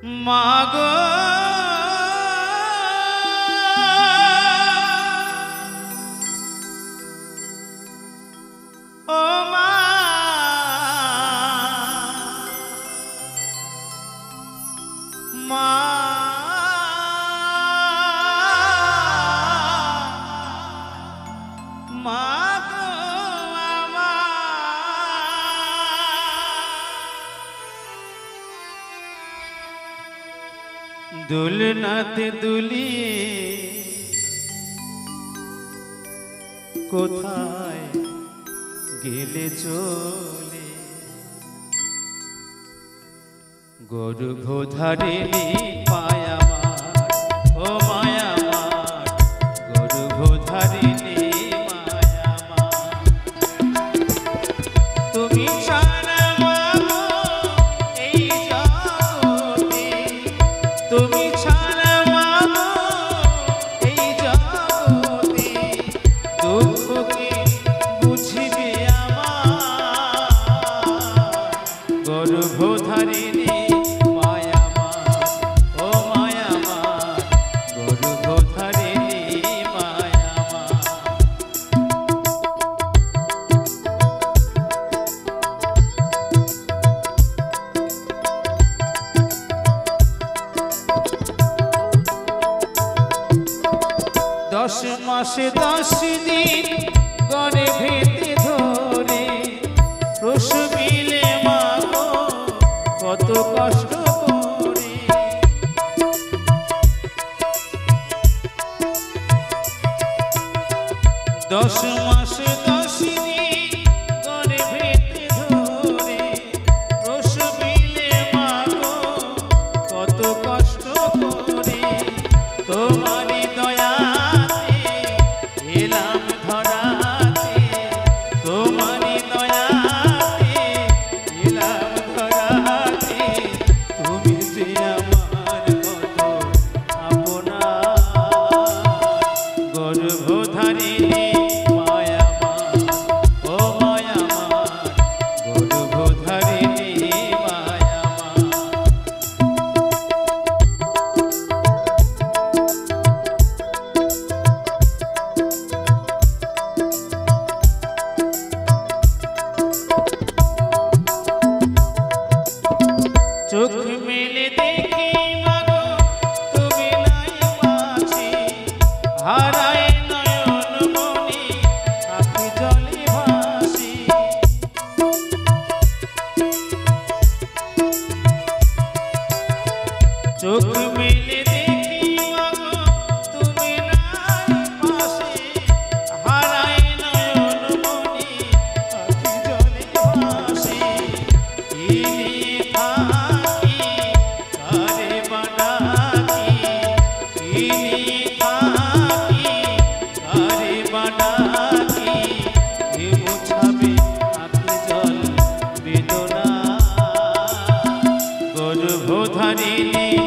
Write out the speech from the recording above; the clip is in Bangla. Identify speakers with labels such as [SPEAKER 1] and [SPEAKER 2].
[SPEAKER 1] মাগো ও মা মা মাগো দুলনাতে দুলিয়ে কোথায় গেলে চলে গর্ভধারিণী মায়া আমার ও মায়া আমার গর্ভধারিণী মায়া আমার তুমি ছাড়া মাগো এই জগতে তুমি ছাড়া মাগো এই জগতে দুঃখকে বুঝিবে আমার গর্ভধারিণী মায়া আমার ও মায়া আমার গর্ভধারিণী মায়া আমার দশ মাসে 10 দিন গর্ভেতে ধরে প্রসবিলে মাগো কত কষ্ট করে 10 মাসে 10 দিন গর্ভেতে ধরে প্রসবিলে মাগো কত কষ্ট করে তোমারই দয়াতে এলাম ধরাতে তোমারই দয়াতে এলাম ধরাতে তুমি যে আমার কত আপনা গর্ভধারিণী মায়া আমার ও মায়া আমার গর্ভধারিণী মায়া আমার চোখ মেলে দেখি মাগো তুমি নাই মাঝে হারায় নয়ন মনি আঁখি জলে ভাসি চোখ মেলে দেখি মাগো তুমি নাই পাশে হারায় নয়ন মনি আঁখি জলে ভাসি গর্ভধারিণী